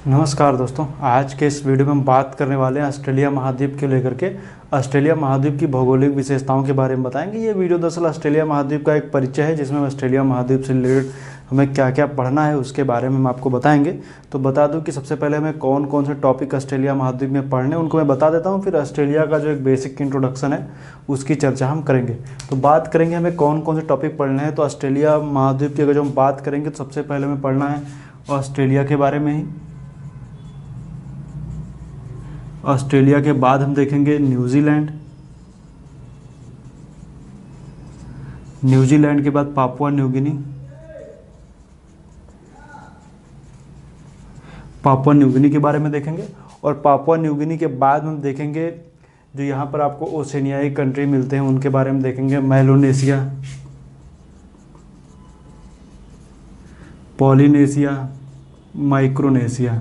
नमस्कार दोस्तों। आज के इस वीडियो में हम बात करने वाले हैं ऑस्ट्रेलिया महाद्वीप के लेकर के। ऑस्ट्रेलिया महाद्वीप की भौगोलिक विशेषताओं के बारे में बताएंगे। ये वीडियो दरअसल ऑस्ट्रेलिया महाद्वीप का एक परिचय है, जिसमें ऑस्ट्रेलिया महाद्वीप से रिलेटेड हमें क्या क्या पढ़ना है उसके बारे में हम आपको बताएंगे। तो बता दूं कि सबसे पहले हमें कौन कौन से टॉपिक ऑस्ट्रेलिया महाद्वीप में पढ़ने उनको मैं बता देता हूँ। फिर ऑस्ट्रेलिया का जो एक बेसिक इंट्रोडक्शन है उसकी चर्चा हम करेंगे। तो बात करेंगे हमें कौन कौन से टॉपिक पढ़ने हैं। तो ऑस्ट्रेलिया महाद्वीप की अगर जो हम बात करेंगे तो सबसे पहले हमें पढ़ना है ऑस्ट्रेलिया के बारे में ही। ऑस्ट्रेलिया के बाद हम देखेंगे न्यूजीलैंड। न्यूजीलैंड के बाद Papua New Guinea. Papua New Guinea के बारे में देखेंगे। और पापुआ न्यू गिनी के बाद हम देखेंगे जो यहाँ पर आपको ओशनियाई कंट्री मिलते हैं उनके बारे में देखेंगे। Melanesia, Polynesia, Micronesia.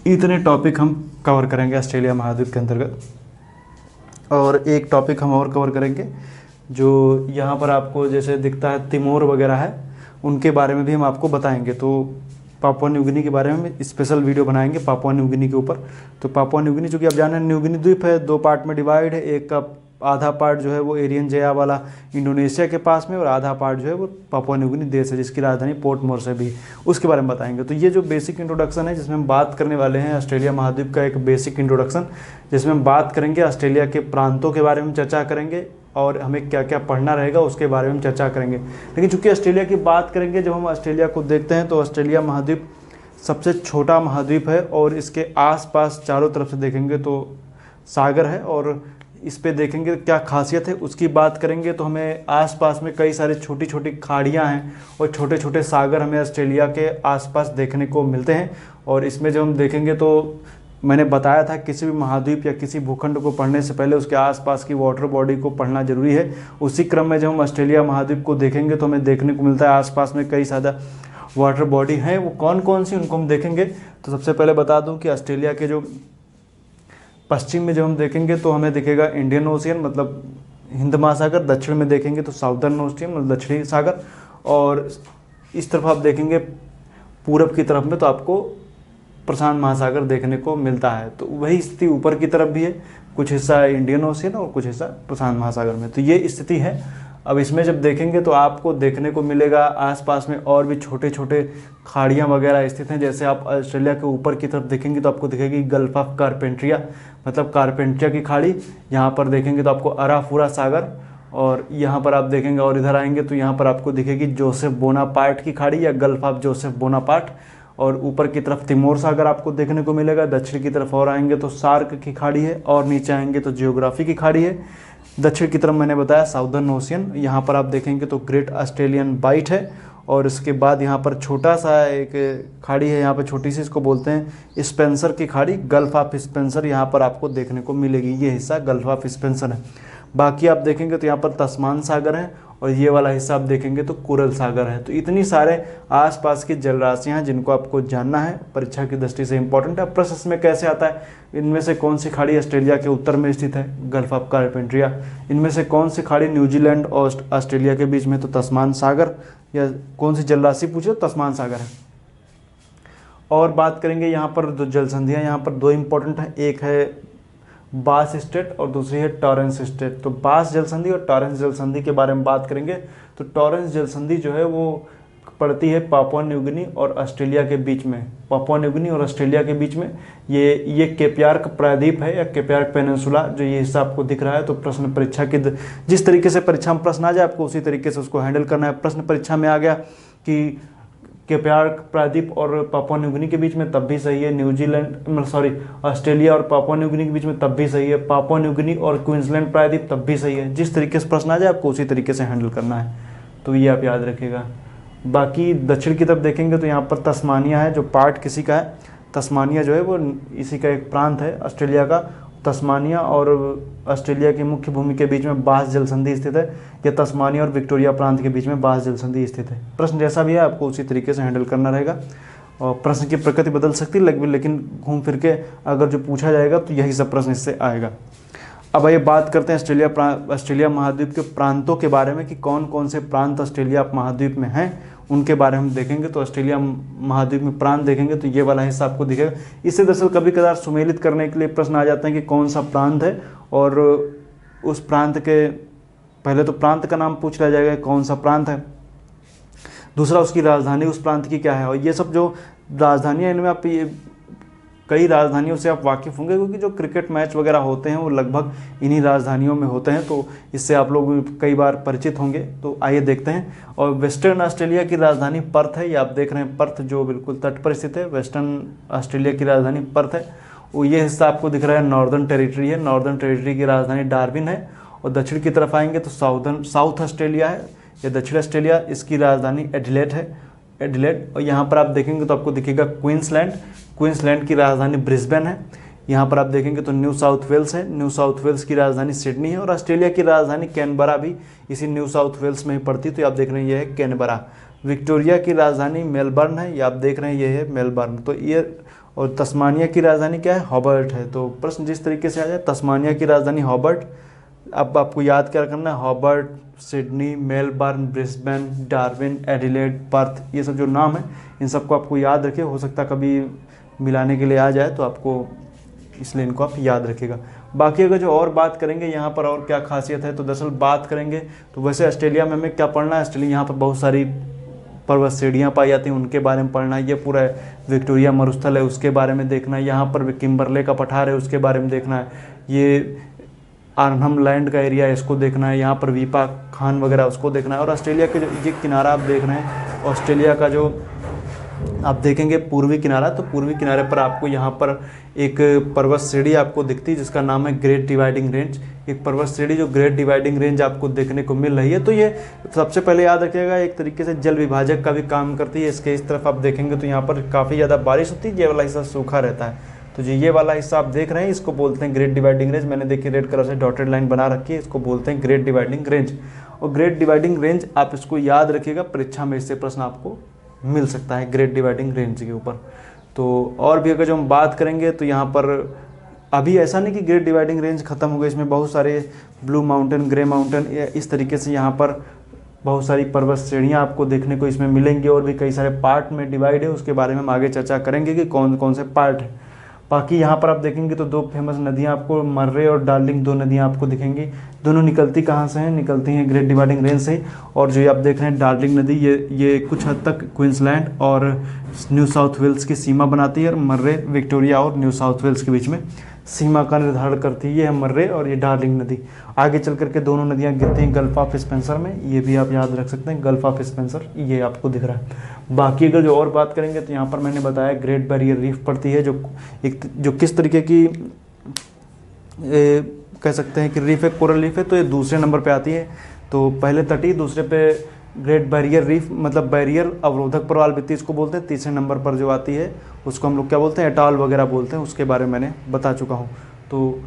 इतने टॉपिक हम कवर करेंगे ऑस्ट्रेलिया महाद्वीप के अंतर्गत। और एक टॉपिक हम और कवर करेंगे जो यहाँ पर आपको जैसे दिखता है तिमोर वगैरह है, उनके बारे में भी हम आपको बताएंगे। तो पापुआ न्यू गिनी के बारे में स्पेशल वीडियो बनाएंगे पापुआ न्यू गिनी के ऊपर। तो पापुआ न्यू गिनी, चूँकि आप जाने न्यू गिनी द्वीप है, दो पार्ट में डिवाइड है। एक का आधा पार्ट जो है वो एरियन जया वाला इंडोनेशिया के पास में, और आधा पार्ट जो है वो पापुआ न्यू गिनी देश है जिसकी राजधानी पोर्ट मोरसे भी, उसके बारे में बताएंगे। तो ये जो बेसिक इंट्रोडक्शन है जिसमें हम बात करने वाले हैं ऑस्ट्रेलिया महाद्वीप का एक बेसिक इंट्रोडक्शन, जिसमें हम बात करेंगे ऑस्ट्रेलिया के प्रांतों के बारे में चर्चा करेंगे और हमें क्या क्या पढ़ना रहेगा उसके बारे में हम चर्चा करेंगे। लेकिन चूंकि ऑस्ट्रेलिया की बात करेंगे, जब हम ऑस्ट्रेलिया को देखते हैं तो ऑस्ट्रेलिया महाद्वीप सबसे छोटा महाद्वीप है और इसके आसपास चारों तरफ से देखेंगे तो सागर है। और इस पे देखेंगे क्या खासियत है उसकी बात करेंगे तो हमें आसपास में कई सारी छोटी छोटी खाड़ियाँ हैं और छोटे छोटे सागर हमें ऑस्ट्रेलिया के आसपास देखने को मिलते हैं। और इसमें जब हम देखेंगे तो मैंने बताया था किसी भी महाद्वीप या किसी भूखंड को पढ़ने से पहले उसके आसपास की वाटर बॉडी को पढ़ना जरूरी है। उसी क्रम में जब हम ऑस्ट्रेलिया महाद्वीप को देखेंगे तो हमें देखने को मिलता है आसपास में कई सारा वाटर बॉडी हैं। वो कौन कौन सी उनको हम देखेंगे। तो सबसे पहले बता दूं कि ऑस्ट्रेलिया के जो पश्चिम में जब हम देखेंगे तो हमें दिखेगा इंडियन ओशियन, मतलब हिंद महासागर। दक्षिण में देखेंगे तो साउदर्न ओशियन, मतलब दक्षिणी सागर। और इस तरफ आप देखेंगे पूरब की तरफ में तो आपको प्रशांत महासागर देखने को मिलता है। तो वही स्थिति ऊपर की तरफ भी है, कुछ हिस्सा इंडियन ओशियन और कुछ हिस्सा प्रशांत महासागर में। तो ये स्थिति है। अब इसमें जब देखेंगे तो आपको देखने को मिलेगा आसपास में और भी छोटे छोटे खाड़ियाँ वगैरह स्थित हैं। जैसे आप ऑस्ट्रेलिया के ऊपर की तरफ देखेंगे तो आपको दिखेगी गल्फ ऑफ कारपेंट्रिया, मतलब कारपेंट्रिया की खाड़ी। यहाँ पर देखेंगे तो आपको अराफुरा सागर, और यहाँ पर आप देखेंगे और इधर आएंगे तो यहाँ पर आपको दिखेगी जोसेफ बोनापार्ट की खाड़ी या गल्फ ऑफ जोसेफ बोनापार्ट। और ऊपर की तरफ तिमोर सागर आपको देखने को मिलेगा। दक्षिण की तरफ और आएंगे तो सार्क की खाड़ी है, और नीचे आएंगे तो जियोग्राफी की खाड़ी है। दक्षिण की तरफ मैंने बताया साउदर्न ओशियन। यहाँ पर आप देखेंगे तो ग्रेट ऑस्ट्रेलियन बाइट है। और इसके बाद यहाँ पर छोटा सा एक खाड़ी है, यहाँ पर छोटी सी, इसको बोलते हैं स्पेंसर की खाड़ी, गल्फ ऑफ स्पेंसर यहाँ पर आपको देखने को मिलेगी। ये हिस्सा गल्फ ऑफ स्पेंसर है। बाकी आप देखेंगे तो यहाँ पर तस्मान सागर है, और ये वाला हिस्सा आप देखेंगे तो कुरल सागर है। तो इतनी सारे आसपास की जलराशियाँ हैं जिनको आपको जानना है, परीक्षा की दृष्टि से इंपॉर्टेंट है। प्रश्न में कैसे आता है, इनमें से कौन सी खाड़ी ऑस्ट्रेलिया के उत्तर में स्थित है, गल्फ ऑफ कारपेंट्रिया। इनमें से कौन सी खाड़ी न्यूजीलैंड और ऑस्ट्रेलिया के बीच में, तो तस्मान सागर। या कौन सी जलराशि पूछे तो तस्मान सागर है। और बात करेंगे यहाँ पर दो जलसंधियाँ, यहाँ पर दो इंपॉर्टेंट हैं, एक है बास स्टेट और दूसरी है टॉरेंस स्टेट। तो बास जलसंधि और टॉरेंस जलसंधि के बारे में बात करेंगे। तो टॉरेंस जलसंधि जो है वो पड़ती है पापुआ न्यू गिनी और ऑस्ट्रेलिया के बीच में। पापुआ न्यू गिनी और ऑस्ट्रेलिया के बीच में ये केपयार्क प्रायद्वीप है या केपयार्क पेनिनसुला, जो ये हिस्सा आपको दिख रहा है। तो प्रश्न परीक्षा की जिस तरीके से परीक्षा में प्रश्न आ जाए आपको उसी तरीके से उसको हैंडल करना है। प्रश्न परीक्षा में आ गया कि केपयार्क प्रायद्वीप और पापुआ न्यू गिनी के बीच में, तब भी सही है। ऑस्ट्रेलिया और पापुआ न्यू गिनी के बीच में, तब भी सही है। पापुआ न्यू गिनी और क्वींसलैंड प्रायद्वीप, तब भी सही है। जिस तरीके से प्रश्न आ जाए आपको उसी तरीके से हैंडल करना है। तो ये आप याद रखिएगा। बाकी दक्षिण की तरफ देखेंगे तो यहाँ पर तस्मानिया है, जो पार्ट किसी का है। तस्मानिया जो है वो इसी का एक प्रांत है ऑस्ट्रेलिया का। तस्मानिया और ऑस्ट्रेलिया की मुख्य भूमि के बीच में बास जलसंधि स्थित है, या तस्मानिया और विक्टोरिया प्रांत के बीच में बास जलसंधि स्थित है। प्रश्न जैसा भी है आपको उसी तरीके से हैंडल करना रहेगा। और प्रश्न की प्रकृति बदल सकती है, लेकिन घूम फिर के अगर जो पूछा जाएगा तो यही सब प्रश्न इससे आएगा। अब आइए बात करते हैं ऑस्ट्रेलिया महाद्वीप के प्रांतों के बारे में कि कौन कौन से प्रांत ऑस्ट्रेलिया महाद्वीप में हैं, उनके बारे में देखेंगे। तो ऑस्ट्रेलिया महाद्वीप में प्रांत देखेंगे तो ये वाला हिस्सा आपको दिखेगा। इससे दरअसल कभी कभार सुमेलित करने के लिए प्रश्न आ जाते हैं कि कौन सा प्रांत है, और उस प्रांत के पहले तो प्रांत का नाम पूछ लिया जाएगा कौन सा प्रांत है, दूसरा उसकी राजधानी उस प्रांत की क्या है। और ये सब जो राजधानियाँ, इनमें आप ये कई राजधानियों से आप वाकिफ़ होंगे, क्योंकि जो क्रिकेट मैच वगैरह होते हैं वो लगभग इन्हीं राजधानियों में होते हैं, तो इससे आप लोग कई बार परिचित होंगे। तो आइए देखते हैं। और वेस्टर्न ऑस्ट्रेलिया की राजधानी पर्थ है, ये आप देख रहे हैं पर्थ जो बिल्कुल तट पर स्थित है, वेस्टर्न ऑस्ट्रेलिया की राजधानी पर्थ है। वो ये हिस्सा आपको दिख रहा है नॉर्दर्न टेरिटरी है, नॉर्दर्न टेरिटरी की राजधानी डार्विन है। और दक्षिण की तरफ आएंगे तो साउथ ऑस्ट्रेलिया है, या दक्षिण ऑस्ट्रेलिया, इसकी राजधानी एडिलेड है, एडिलेड। और यहाँ पर आप देखेंगे तो आपको दिखेगा क्वींसलैंड, क्वींसलैंड की राजधानी ब्रिस्बेन है। यहाँ पर आप देखेंगे तो न्यू साउथ वेल्स है, न्यू साउथ वेल्स की राजधानी सिडनी है। और ऑस्ट्रेलिया की राजधानी कैनबरा भी इसी न्यू साउथ वेल्स में ही पड़ती है, तो आप देख रहे हैं ये है कैनबरा। विक्टोरिया की राजधानी मेलबर्न है, ये आप देख रहे हैं ये है मेलबर्न। तो ये, और तस्मानिया की राजधानी क्या है, हॉबर्ट है। तो प्रश्न जिस तरीके से आ जाए, तस्मानिया की राजधानी हॉबर्ट। अब आपको याद क्या करना है, Hobart, Sydney, Melbourne, Brisbane, Darwin, Adelaide, Perth, ये सब जो नाम है इन सबको आपको याद रखिए। हो सकता कभी मिलाने के लिए आ जाए तो आपको, इसलिए इनको आप याद रखिएगा। बाकी अगर जो और बात करेंगे यहाँ पर और क्या खासियत है, तो दरअसल बात करेंगे तो वैसे ऑस्ट्रेलिया में हमें क्या पढ़ना है, ऑस्ट्रेलिया यहाँ पर बहुत सारी पर्वत श्रेणियाँ पाई जाती हैं, उनके बारे में पढ़ना है। ये पूरा विक्टोरिया मरुस्थल है, उसके बारे में देखना है। यहाँ पर किम्बरले का पठार है, उसके बारे में देखना है। ये आर्नहम लैंड का एरिया है, इसको देखना है। यहाँ पर वीपा खान वगैरह उसको देखना है। और ऑस्ट्रेलिया के जो ये किनारा आप देख रहे हैं, ऑस्ट्रेलिया का जो आप देखेंगे पूर्वी किनारा, तो पूर्वी किनारे पर आपको यहाँ पर एक पर्वत श्रेणी आपको दिखती है जिसका नाम है ग्रेट डिवाइडिंग रेंज। एक पर्वत श्रेणी जो ग्रेट डिवाइडिंग रेंज आपको देखने को मिल रही है। तो ये सबसे पहले याद रखिएगा, एक तरीके से जल विभाजक का भी काम करती है। इसके इस तरफ आप देखेंगे तो यहाँ पर काफ़ी ज़्यादा बारिश होती है, ये वाला हिस्सा सूखा रहता है। तो जो ये वाला हिस्सा आप देख रहे हैं इसको बोलते हैं ग्रेट डिवाइडिंग रेंज। मैंने देखिए रेड कलर से डॉटेड लाइन बना रखी है, इसको बोलते हैं ग्रेट डिवाइडिंग रेंज। और ग्रेट डिवाइडिंग रेंज आप इसको याद रखिएगा, परीक्षा में इससे प्रश्न आपको मिल सकता है ग्रेट डिवाइडिंग रेंज के ऊपर। तो और भी अगर जो हम बात करेंगे तो यहाँ पर अभी ऐसा नहीं कि ग्रेट डिवाइडिंग रेंज खत्म हो गई, इसमें बहुत सारे ब्लू माउंटेन, ग्रे माउंटेन, इस तरीके से यहाँ पर बहुत सारी पर्वत श्रेणियाँ आपको देखने को इसमें मिलेंगी। और भी कई सारे पार्ट में डिवाइड है, उसके बारे में हम आगे चर्चा करेंगे कि कौन कौन से पार्ट है। बाकी यहाँ पर आप देखेंगे तो दो फेमस नदियाँ आपको, मर्रे और डार्लिंग, दो नदियाँ आपको दिखेंगी। दोनों निकलती कहाँ से हैं, निकलती हैं ग्रेट डिवाइडिंग रेंज से। और जो ये आप देख रहे हैं डार्लिंग नदी, ये कुछ हद तक क्वींसलैंड और न्यू साउथ वेल्स की सीमा बनाती है। और मर्रे विक्टोरिया और न्यू साउथ वेल्स के बीच में सीमा का निर्धारण करती है। ये है मर्रे और ये डार्लिंग नदी। आगे चल करके दोनों नदियाँ गिरती हैं गल्फ ऑफ स्पेंसर में, ये भी आप याद रख सकते हैं, गल्फ ऑफ स्पेंसर ये आपको दिख रहा है। बाकी अगर जो और बात करेंगे तो यहाँ पर मैंने बताया ग्रेट बैरियर रीफ पड़ती है, जो किस तरीके की कह सकते हैं कि रीफ है, कोरल रीफ है। तो ये दूसरे नंबर पे आती है। तो पहले तटीय, दूसरे पे ग्रेट बैरियर रीफ, मतलब बैरियर अवरोधक प्रवाल भित्ति इसको बोलते हैं। तीसरे नंबर पर जो आती है उसको हम लोग क्या बोलते हैं, एटॉल वगैरह बोलते हैं, उसके बारे में मैंने बता चुका हूँ। तो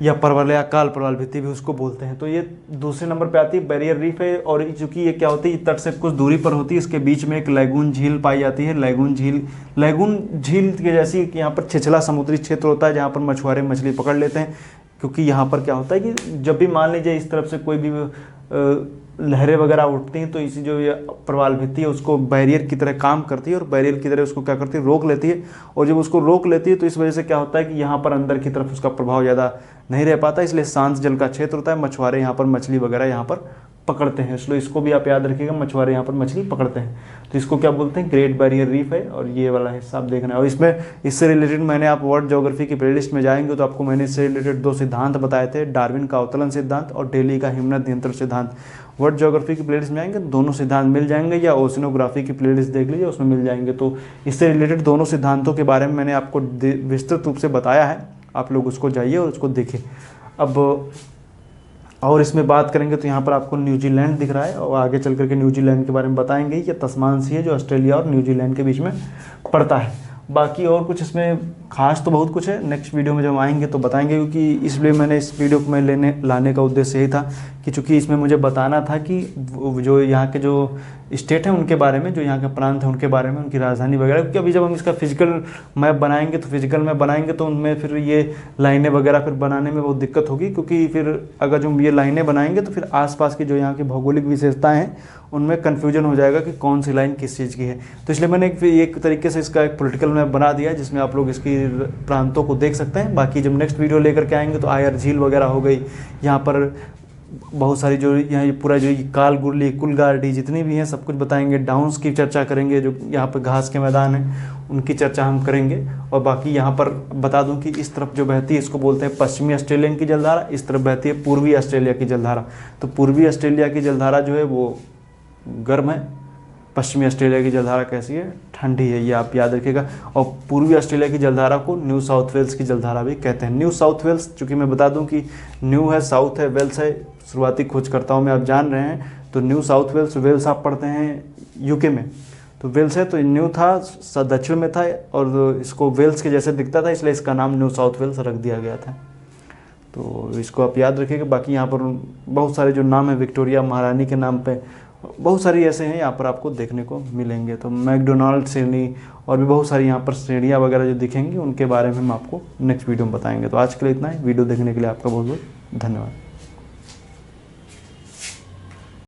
या परवल या काल प्रवाल भित्ति भी उसको बोलते हैं। तो ये दूसरे नंबर पे आती है, बैरियर रीफ है। और चूंकि ये क्या होती है, तट से कुछ दूरी पर होती है, इसके बीच में एक लैगून झील पाई जाती है। लैगून झील के जैसी यहाँ पर छिछला समुद्री क्षेत्र होता है जहाँ पर मछुआरे मछली पकड़ लेते हैं। क्योंकि यहाँ पर क्या होता है कि जब भी मान लीजिए इस तरफ से कोई भी लहरें वगैरह उठती हैं तो इसी जो ये प्रवाल भित्ति है उसको बैरियर की तरह काम करती है, और बैरियर की तरह उसको क्या करती है, रोक लेती है। और जब उसको रोक लेती है तो इस वजह से क्या होता है कि यहाँ पर अंदर की तरफ उसका प्रभाव ज़्यादा नहीं रह पाता, इसलिए शांत जल का क्षेत्र होता है। मछुआरे यहाँ पर मछली वगैरह यहाँ पर पकड़ते हैं, इसलिए इसको भी आप याद रखिएगा, मछुआरे यहाँ पर मछली पकड़ते हैं। तो इसको क्या बोलते हैं, ग्रेट बैरियर रीफ है। और ये वाला हिस्सा आप देखना है। और इसमें इससे रिलेटेड मैंने, आप वर्ल्ड ज्योग्राफी की प्लेलिस्ट में जाएंगे तो आपको मैंने इससे रिलेटेड दो सिद्धांत बताए थे, डार्विन का अवतरण सिद्धांत और डेली का हिमनद नियंत्रण सिद्धांत। वर्ल्ड ज्योग्राफी की प्लेलिस्ट में आएंगे दोनों सिद्धांत मिल जाएंगे, या ओशनोग्राफी की प्लेलिस्ट देख लीजिए उसमें मिल जाएंगे। तो इससे रिलेटेड दोनों सिद्धांतों के बारे में मैंने आपको विस्तृत रूप से बताया है, आप लोग उसको जाइए और उसको देखें। अब और इसमें बात करेंगे तो यहाँ पर आपको न्यूजीलैंड दिख रहा है, और आगे चल करके न्यूजीलैंड के बारे में बताएंगे। ये तस्मान सी है जो ऑस्ट्रेलिया और न्यूजीलैंड के बीच में पड़ता है। बाकी और कुछ इसमें खास तो बहुत कुछ है, नेक्स्ट वीडियो में जब आएंगे तो बताएंगे, क्योंकि इसलिए मैंने इस वीडियो को लाने का उद्देश्य यही था कि कि चूँकि इसमें मुझे बताना था कि जो यहाँ के जो स्टेट हैं उनके बारे में, जो यहाँ के प्रांत हैं उनके बारे में, उनकी राजधानी वगैरह, क्योंकि अभी जब हम इसका फिजिकल मैप बनाएंगे तो फिजिकल मैप बनाएंगे तो उनमें फिर ये लाइनें वगैरह फिर बनाने में बहुत दिक्कत होगी, क्योंकि फिर अगर जो ये लाइनें बनाएंगे तो फिर आसपास की जो यहाँ की भौगोलिक विशेषताएं हैं उनमें कन्फ्यूजन हो जाएगा कि कौन सी लाइन किस चीज़ की है। तो इसलिए मैंने एक तरीके से इसका एक पॉलिटिकल मैप बना दिया है जिसमें आप लोग इसकी प्रांतों को देख सकते हैं। बाकी जब नेक्स्ट वीडियो लेकर के आएंगे तो आयर झील वगैरह हो गई, यहाँ पर बहुत सारी जो यहाँ ये पूरा जो काल गुरली कुलगार्डी जितनी भी हैं सब कुछ बताएंगे। डाउन्स की चर्चा करेंगे, जो यहाँ पर घास के मैदान हैं उनकी चर्चा हम करेंगे। और बाकी यहाँ पर बता दूं कि इस तरफ जो बहती है इसको बोलते हैं पश्चिमी ऑस्ट्रेलिया की जलधारा, इस तरफ बहती है पूर्वी ऑस्ट्रेलिया की जलधारा। तो पूर्वी ऑस्ट्रेलिया की जलधारा जो है वो गर्म है, पश्चिमी ऑस्ट्रेलिया की जलधारा कैसी है, ठंडी है, ये आप याद रखिएगा। और पूर्वी ऑस्ट्रेलिया की जलधारा को न्यू साउथ वेल्स की जलधारा भी कहते हैं। न्यू साउथ वेल्स, चूँकि मैं बता दूं कि न्यू है, साउथ है, वेल्स है, शुरुआती खोजकर्ताओं में आप जान रहे हैं। तो न्यू साउथ वेल्स, वेल्स आप पढ़ते हैं यूके में, तो वेल्स है, तो न्यू था, दक्षिण में था और इसको वेल्स के जैसे दिखता था, इसलिए इसका नाम न्यू साउथ वेल्स रख दिया गया था। तो इसको आप याद रखिएगा। बाकी यहाँ पर बहुत सारे जो नाम है, विक्टोरिया महारानी के नाम पे बहुत सारी ऐसे हैं यहाँ पर आपको देखने को मिलेंगे। तो मैकडोनाल्ड श्रेणी और भी बहुत सारी यहाँ पर श्रेणियाँ वगैरह जो दिखेंगी उनके बारे में हम आपको नेक्स्ट वीडियो में बताएंगे। तो आज के लिए इतना ही। वीडियो देखने के लिए आपका बहुत बहुत धन्यवाद।